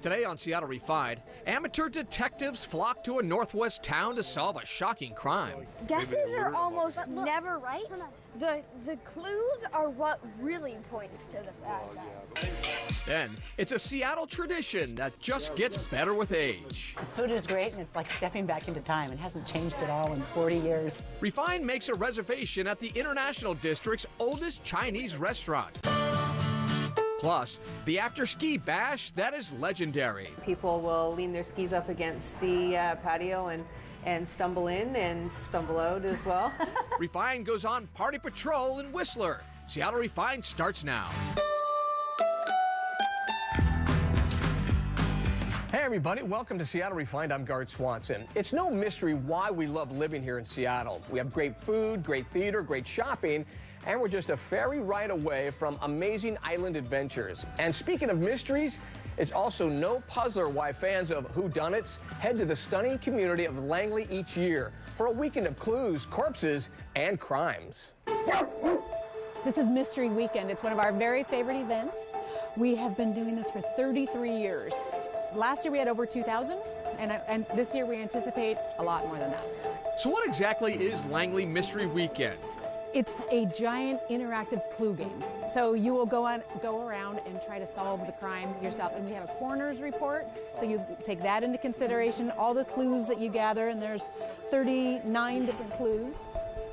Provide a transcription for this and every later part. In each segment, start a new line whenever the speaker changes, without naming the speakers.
Today on Seattle Refined, amateur detectives flock to a northwest town to solve a shocking crime.
Guesses are almost never right. The clues are what really points to the bad guy.
Then, it's a Seattle tradition that just gets better with age.
The food is great, and it's like stepping back into time. It hasn't changed at all in 40 years.
Refined makes a reservation at the International District's oldest Chinese restaurant. Plus, the after-ski bash that is legendary.
People will lean their skis up against the patio and stumble in and stumble out as well.
Refined goes on party patrol in Whistler. Seattle Refined starts now. Hey everybody, welcome to Seattle Refined. I'm Garth Swanson. It's no mystery why we love living here in Seattle. We have great food, great theater, great shopping, and we're just a ferry ride away from amazing island adventures. And speaking of mysteries, it's also no puzzler why fans of whodunits head to the stunning community of Langley each year for a weekend of clues, corpses, and crimes.
This is Mystery Weekend. It's one of our very favorite events. We have been doing this for 33 years. Last year we had over 2,000, and this year we anticipate a lot more than that.
So what exactly is Langley Mystery Weekend?
It's a giant interactive clue game. So you will go around and try to solve the crime yourself. And we have a coroner's report, so you take that into consideration, all the clues that you gather, and there's 39 different clues,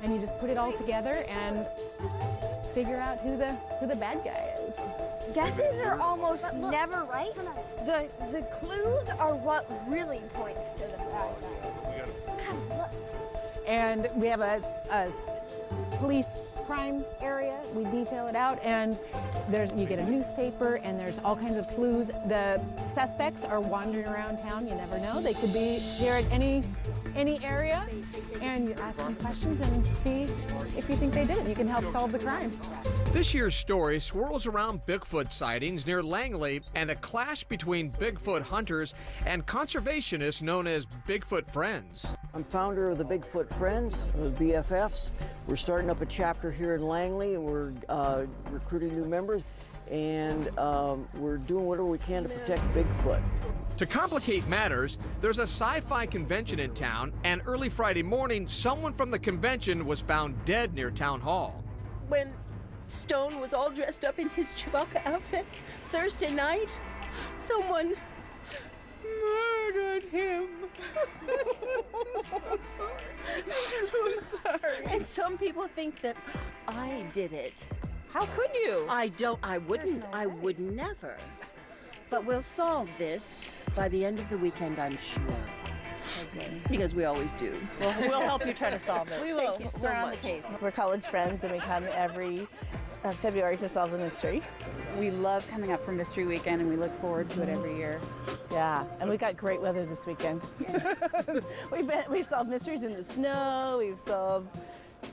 and you just put it all together and figure out who the bad guy is.
Guesses are almost never right. The clues are what really points to the bad guy.
And we have a police crime area. We detail it out, and you get a newspaper, and there's all kinds of clues. The suspects are wandering around town. You never know. They could be here at any area, and you ask them questions and see if you think they did it. You can help solve the crime.
This year's story swirls around Bigfoot sightings near Langley and a clash between Bigfoot hunters and conservationists known as Bigfoot Friends.
I'm founder of the Bigfoot Friends, the BFFs. We're starting up a chapter here in Langley, and we're recruiting new members, and we're doing whatever we can to protect Bigfoot.
To complicate matters, there's a sci-fi convention in town, and early Friday morning, someone from the convention was found dead near Town Hall.
When Stone was all dressed up in his Chewbacca outfit Thursday night, someone murdered him. I'm so sorry. And some people think that I did it.
How could you?
I would never. But we'll solve this by the end of the weekend, I'm sure. Okay. Because we always do.
We'll help you try to solve it.
We will. Thank you so
We're on
much.
the case. We're college friends, and we come every February to solve the mystery.
We love coming up for Mystery Weekend, and we look forward to it every year.
Yeah, and we got great weather this weekend. We've solved mysteries in the snow. We've solved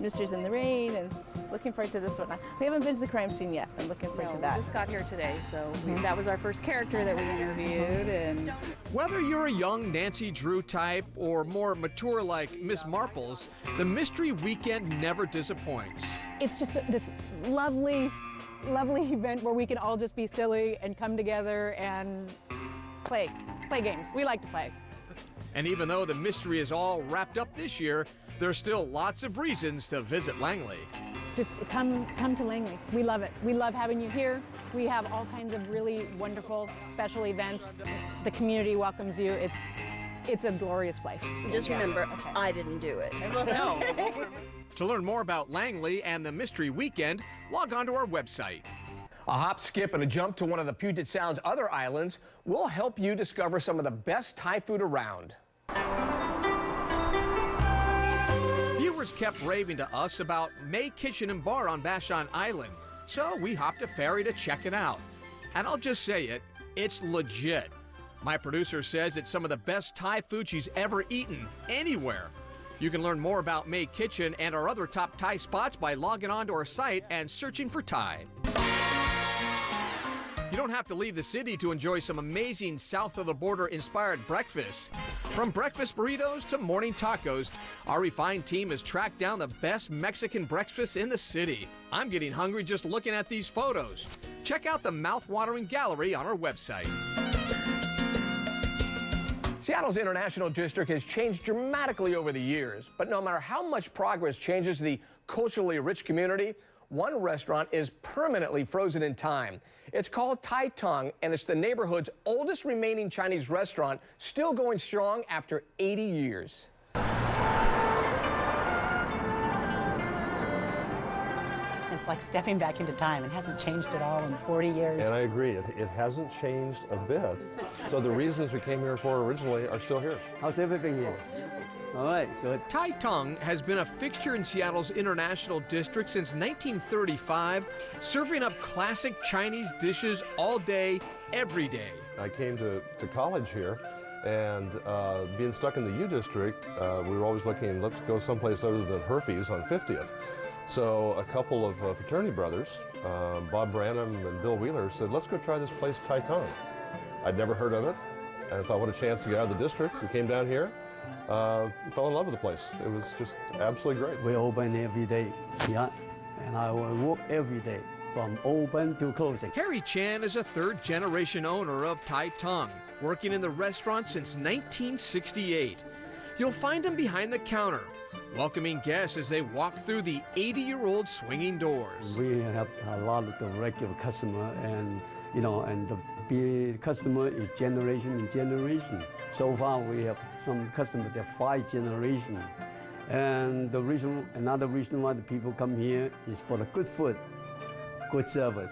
mysteries in the rain, and looking forward to this one. We haven't been to the crime scene yet. I'm looking forward to that.
We just got here today, so that was our first character that we interviewed. And
Whether you're a young Nancy Drew type or more mature like Miss Marples, the Mystery Weekend never disappoints.
It's just this lovely event where we can all just be silly and come together and play games. We like to play.
And even though the mystery is all wrapped up this year, there's still lots of reasons to visit Langley.
Just come to Langley. We love it. We love having you here. We have all kinds of really wonderful special events. The community welcomes you. It's a glorious place.
Just remember, I didn't do it.
No.
To learn more about Langley and the Mystery Weekend, log on to our website. A hop, skip, and a jump to one of the Puget Sound's other islands will help you discover some of the best Thai food around. Viewers kept raving to us about May Kitchen and Bar on Vashon Island, so we hopped a ferry to check it out. And I'll just say it, it's legit. My producer says it's some of the best Thai food she's ever eaten anywhere. You can learn more about May Kitchen and our other top Thai spots by logging on to our site and searching for Thai. You don't have to leave the city to enjoy some amazing south-of-the-border inspired breakfasts. From breakfast burritos to morning tacos, our refined team has tracked down the best Mexican breakfasts in the city. I'm getting hungry just looking at these photos. Check out the mouth-watering gallery on our website. Seattle's International District has changed dramatically over the years, but no matter how much progress changes the culturally rich community, one restaurant is permanently frozen in time. It's called Tai Tung, and it's the neighborhood's oldest remaining Chinese restaurant, still going strong after 80 years.
It's like stepping back into time. It hasn't changed at all in 40 years.
And I agree, it hasn't changed a bit. So the reasons we came here for originally are still here.
How's everything here? All right, good.
Tai Tung has been a fixture in Seattle's International District since 1935, serving up classic Chinese dishes all day, every day.
I came to college here, and being stuck in the U District, we were always looking, let's go someplace other than Herfy's on 50th. So a couple of fraternity brothers, Bob Branham and Bill Wheeler, said, let's go try this place, Tai Tung. I'd never heard of it, and I thought, what a chance to get out of the district. We came down here, fell in love with the place. It was just absolutely great.
We open every day, yeah, and I will work every day from open to closing.
Harry Chan is a third-generation owner of Tai Tung, working in the restaurant since 1968. You'll find him behind the counter, welcoming guests as they walk through the 80-year-old swinging doors.
We have a lot of the regular customer, and and the customer is generation in generation. So far, we have some customers that are 5 generations. And another reason why the people come here is for the good food, good service,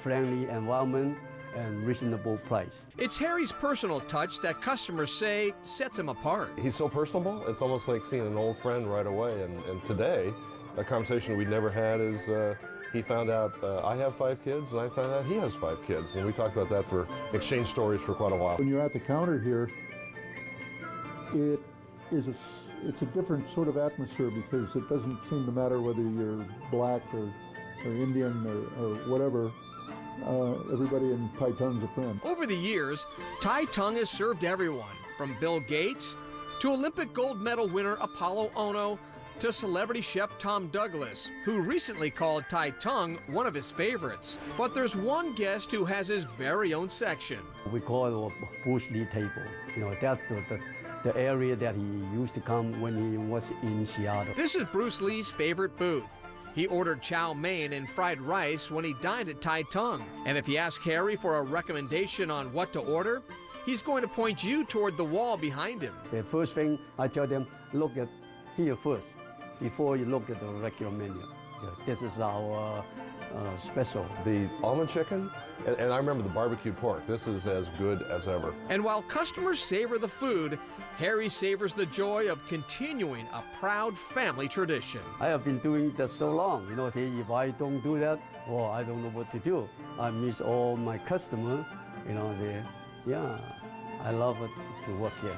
friendly environment, and reasonable price.
It's Harry's personal touch that customers say sets him apart.
He's so personable, it's almost like seeing an old friend right away. And today, a conversation we'd never had is he found out I have 5 kids, and I found out he has 5 kids. And we talked about that for exchange stories for quite a while.
When you're at the counter here, it's a different sort of atmosphere because it doesn't seem to matter whether you're black or Indian or whatever. Everybody in Tai Tung's a friend.
Over the years, Tai Tung has served everyone, from Bill Gates to Olympic gold medal winner Apollo Ono to celebrity chef Tom Douglas, who recently called Tai Tung one of his favorites. But there's one guest who has his very own section.
We call it a Bruce Lee table. That's the area that he used to come when he was in Seattle.
This is Bruce Lee's favorite booth. He ordered chow mein and fried rice when he dined at Tai Tung. And if you ask Harry for a recommendation on what to order, he's going to point you toward the wall behind him.
The first thing I tell them, look at here first, before you look at the regular menu. This is our special.
The almond chicken, and I remember the barbecue pork. This is as good as ever.
And while customers savor the food, Harry savors the joy of continuing a proud family tradition.
I have been doing that so long. Say if I don't do that, well, I don't know what to do. I miss all my customers. I love it to work here.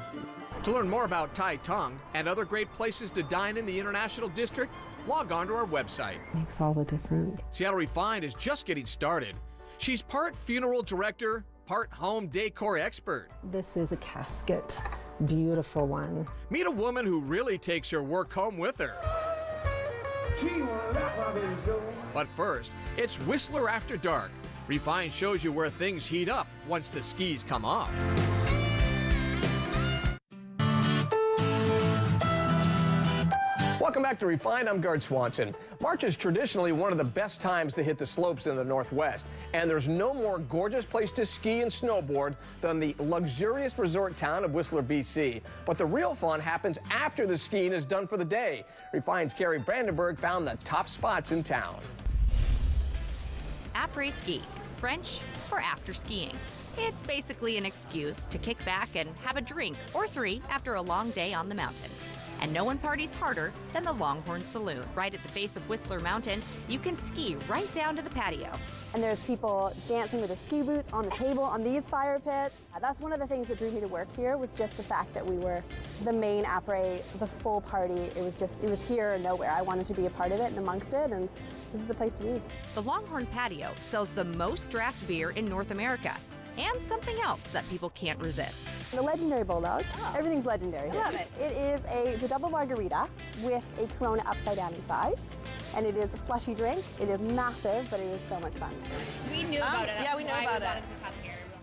To learn more about Tai Tung and other great places to dine in the International District, log on to our website.
Makes all the difference.
Seattle Refined is just getting started. She's part funeral director, part home decor expert.
This is a casket, beautiful one.
Meet a woman who really takes her work home with her. But first, it's Whistler After Dark. Refined shows you where things heat up once the skis come off. Welcome back to Refined. I'm Gard Swanson. March is traditionally one of the best times to hit the slopes in the Northwest, and there's no more gorgeous place to ski and snowboard than the luxurious resort town of Whistler, BC. But the real fun happens after the skiing is done for the day. Refined's Carrie Brandenburg found the top spots in town.
Après-ski, French for after skiing. It's basically an excuse to kick back and have a drink or 3 after a long day on the mountain. And no one parties harder than the Longhorn Saloon. Right at the base of Whistler Mountain, you can ski right down to the patio.
And there's people dancing with their ski boots on the table on these fire pits. That's one of the things that drew me to work here, was just the fact that we were the main après, the full party. It was here or nowhere. I wanted to be a part of it and amongst it, and this is the place to be.
The Longhorn Patio sells the most draft beer in North America, and something else that people can't resist.
The legendary Bulldog. Oh. Everything's legendary here.
I love it.
It is it's a double margarita with a Corona upside down inside. And it is a slushy drink. It is massive, but it is so much fun.
We knew about it.
Yeah, we know about it.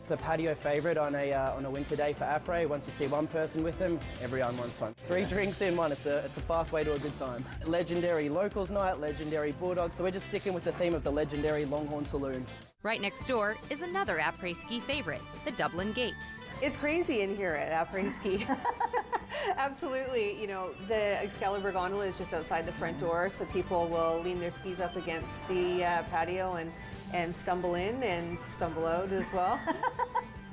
It's a patio favorite on a winter day for après. Once you see one person with them, everyone wants one. 3 drinks in one, it's a fast way to a good time. Legendary Locals Night, legendary Bulldog, so we're just sticking with the theme of the legendary Longhorn Saloon.
Right next door is another après-ski favorite, the Dublin Gate.
It's crazy in here at après-ski. Absolutely. You know, the Excalibur gondola is just outside the front door, so people will lean their skis up against the patio and stumble in and stumble out as well.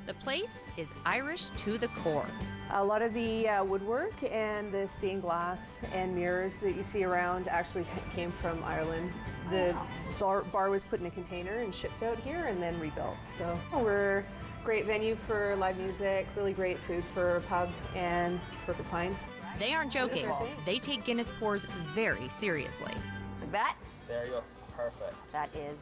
The place is Irish to the core.
A lot of the woodwork and the stained glass and mirrors that you see around actually came from Ireland. The bar was put in a container and shipped out here and then rebuilt. So we're a great venue for live music, really great food for a pub, and perfect pints.
They aren't joking. They take Guinness pours very seriously.
Like that?
There you go. Perfect.
That is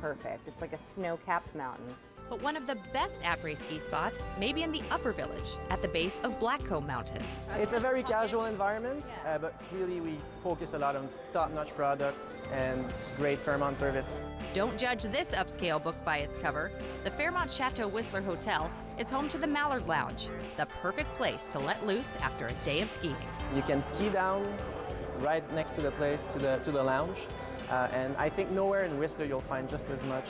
perfect. It's like a snow-capped mountain.
But one of the best après-ski spots may be in the Upper Village at the base of Blackcomb Mountain.
It's a very casual environment, but really we focus a lot on top-notch products and great Fairmont service.
Don't judge this upscale book by its cover. The Fairmont Chateau Whistler Hotel is home to the Mallard Lounge, the perfect place to let loose after a day of skiing.
You can ski down right next to the place, to the lounge. And I think nowhere in Whistler you'll find just as much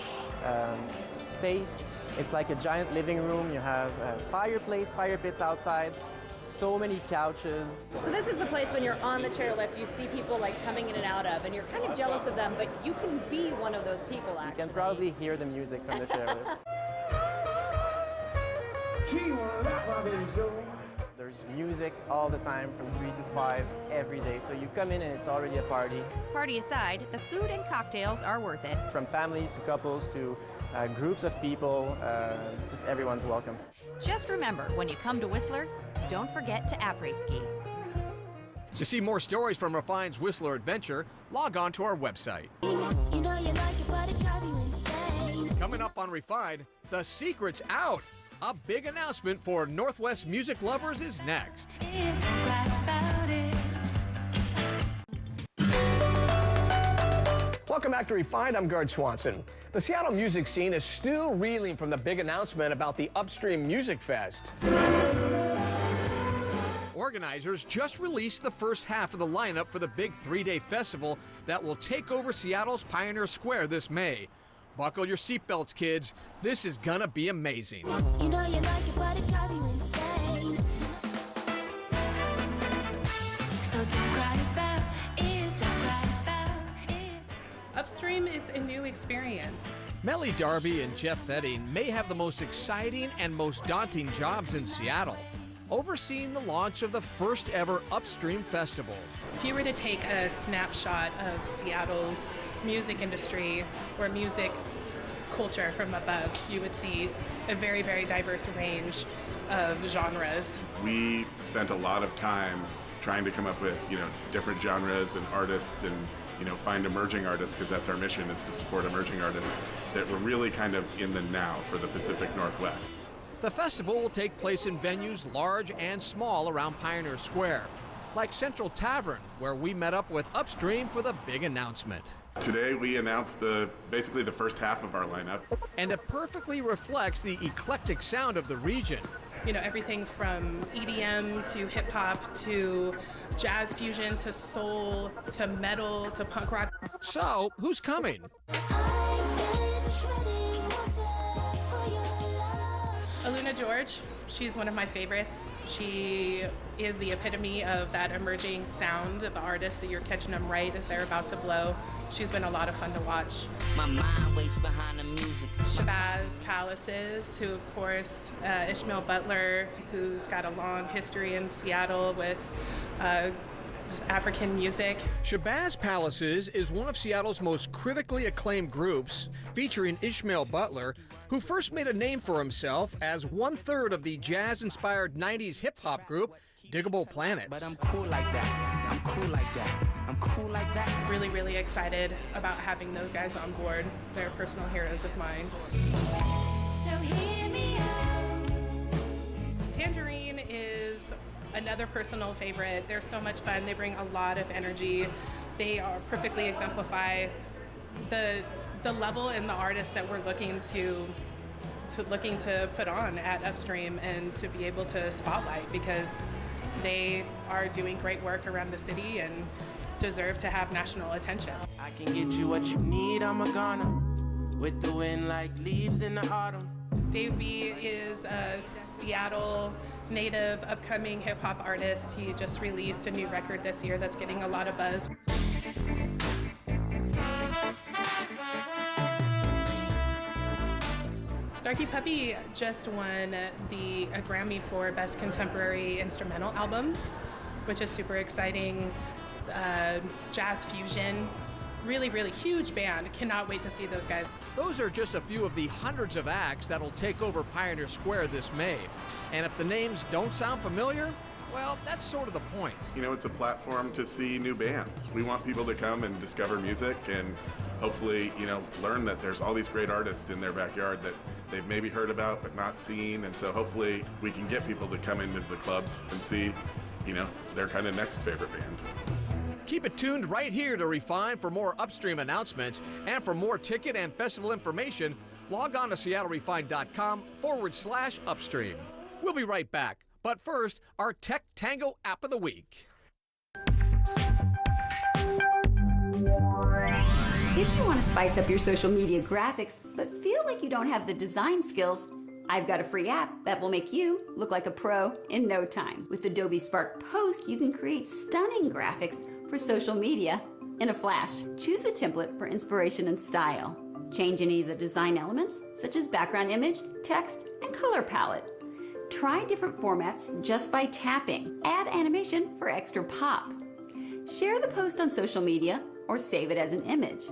space. It's like a giant living room. You have a fireplace, fire pits outside, so many couches.
So this is the place when you're on the chairlift, you see people like coming in and out of, and you're kind of jealous of them, but you can be one of those people actually.
You can probably hear the music from the chairlift. There's music all the time from 3 to 5 every day. So you come in and it's already a party.
Party aside, the food and cocktails are worth it.
From families to couples to groups of people, just everyone's welcome.
Just remember, when you come to Whistler, don't forget to après-ski.
To see more stories from Refine's Whistler adventure, log on to our website. Coming up on Refined, the secret's out. A big announcement for Northwest music lovers is next. Welcome back to Refined. I'm Gard Swanson. The Seattle music scene is still reeling from the big announcement about the Upstream Music Fest. Organizers just released the first half of the lineup for the big 3-day festival that will take over Seattle's Pioneer Square this May. Buckle your seatbelts, kids. This is gonna be amazing.
You know you like it, but it drives you insane. So don't cry about it, don't cry about it.
Upstream is a new experience.
Melly Darby and Jeff Fetting may have the most exciting and most daunting jobs in Seattle, overseeing the launch of the first ever Upstream Festival.
If you were to take a snapshot of Seattle's music industry or music culture from above, you would see a very, very diverse range of genres.
We spent a lot of time trying to come up with, different genres and artists and, find emerging artists, because that's our mission, is to support emerging artists that were really kind of in the now for the Pacific Northwest.
The festival will take place in venues large and small around Pioneer Square, like Central Tavern, where we met up with Upstream for the big announcement.
Today we announced basically the first half of our lineup.
And it perfectly reflects the eclectic sound of the region.
Everything from EDM to hip hop to jazz fusion to soul to metal to punk rock.
So, who's coming?
Aluna George, she's one of my favorites. She is the epitome of that emerging sound of the artists that you're catching them right as they're about to blow. She's been a lot of fun to watch.
My mind waits behind the music.
Shabazz Palaces, who of course, Ishmael Butler, who's got a long history in Seattle with just African music.
Shabazz Palaces is one of Seattle's most critically acclaimed groups, featuring Ishmael Butler, who first made a name for himself as 1/3 of the jazz-inspired 90s hip-hop group, Diggable Planets.
But I'm cool like that. I'm cool like that. I'm cool like that.
Really, really excited about having those guys on board. They're personal heroes of mine.
So hear me out.
Tangerine is another personal favorite. They're so much fun. They bring a lot of energy. They are perfectly exemplify the level and the artist that we're looking to looking to put on at Upstream and to be able to spotlight, because they are doing great work around the city and deserve to have national attention.
I can get you what you need, I'm a goner. With the wind like leaves in the autumn.
Dave B is a Seattle native upcoming hip-hop artist. He just released a new record this year that's getting a lot of buzz. Starkey Puppy just won a Grammy for Best Contemporary Instrumental Album, which is super exciting. Jazz fusion, really, really huge band. Cannot wait to see those guys.
Those are just a few of the hundreds of acts that'll take over Pioneer Square this May. And if the names don't sound familiar, well, that's sort of the point.
You know, it's a platform to see new bands. We want people to come and discover music and hopefully, you know, learn that there's all these great artists in their backyard that they've maybe heard about but not seen. And so hopefully we can get people to come into the clubs and see, you know, their kind of next favorite band.
Keep it tuned right here to Refine for more Upstream announcements, and for more ticket and festival information, log on to seattlerefine.com/upstream. We'll be right back, but first, our Tech Tango App of the Week.
If you want to spice up your social media graphics, but feel like you don't have the design skills, I've got a free app that will make you look like a pro in no time. With Adobe Spark Post, you can create stunning graphics for social media in a flash. Choose a template for inspiration and style. Change any of the design elements, such as background image, text, and color palette. Try different formats just by tapping. Add animation for extra pop. Share the post on social media or save it as an image.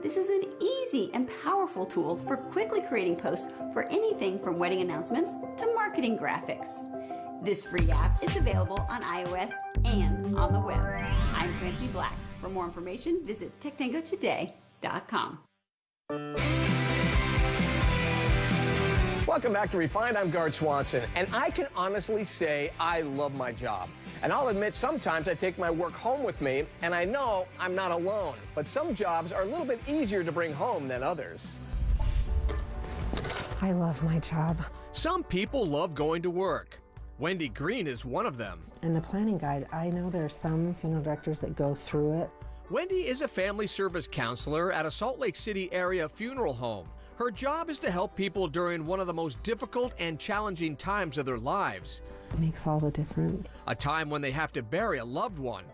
This is an easy and powerful tool for quickly creating posts for anything from wedding announcements to marketing graphics. This free app is available on iOS and on the web. I'm Francie Black. For more information, visit techtangotoday.com.
Welcome back to Refined. I'm Gard Swanson, and I can honestly say I love my job. And I'll admit sometimes I take my work home with me, and I know I'm not alone. But some jobs are a little bit easier to bring home than others.
I love my job.
Some people love going to work. Wendy Green is one of them.
And the planning guide, I know there are some funeral directors that go through it.
Wendy is a family service counselor at a Salt Lake City area funeral home. Her job is to help people during one of the most difficult and challenging times of their lives.
It makes all the difference.
A time when they have to bury a loved one.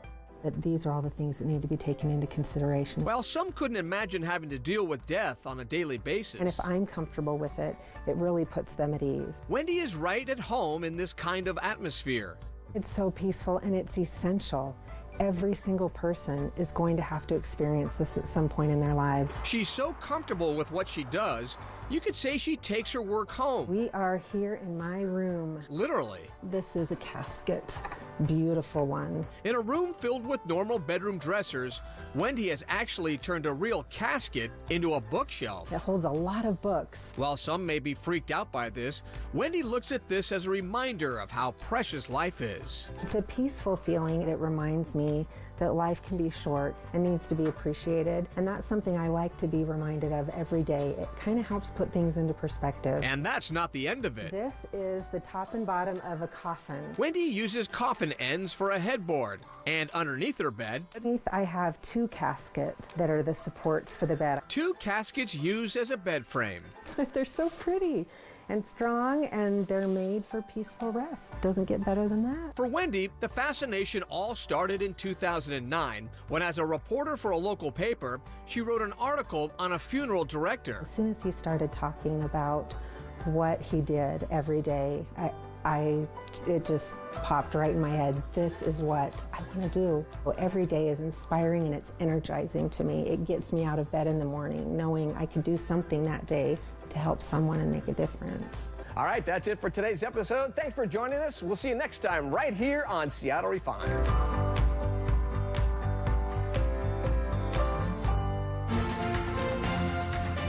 That these are all the things that need to be taken into consideration.
Well, some couldn't imagine having to deal with death on a daily basis.
And if I'm comfortable with it, it really puts them at ease.
Wendy is right at home in this kind of atmosphere.
It's so peaceful and it's essential. Every single person is going to have to experience this at some point in their lives.
She's so comfortable with what she does, you could say she takes her work home.
We are here in my room.
Literally.
This is a casket. Beautiful one.
In a room filled with normal bedroom dressers, Wendy has actually turned a real casket into a bookshelf.
It holds a lot of books.
While some may be freaked out by this, Wendy looks at this as a reminder of how precious life is.
It's a peaceful feeling. It reminds me that life can be short and needs to be appreciated. And that's something I like to be reminded of every day. It kind of helps put things into perspective.
And that's not the end of it.
This is the top and bottom of a coffin.
Wendy uses coffin ends for a headboard. And underneath her bed,
underneath I have 2 caskets that are the supports for the bed.
2 caskets used as a bed frame.
They're so pretty and strong, and they're made for peaceful rest. Doesn't get better than that.
For Wendy, the fascination all started in 2009 when, as a reporter for a local paper, she wrote an article on a funeral director.
As soon as he started talking about what he did every day, it just popped right in my head. This is what I want to do. Every day is inspiring and it's energizing to me. It gets me out of bed in the morning knowing I can do something that day to help someone and make a difference.
All right, that's it for today's episode. Thanks for joining us. We'll see you next time right here on Seattle Refined.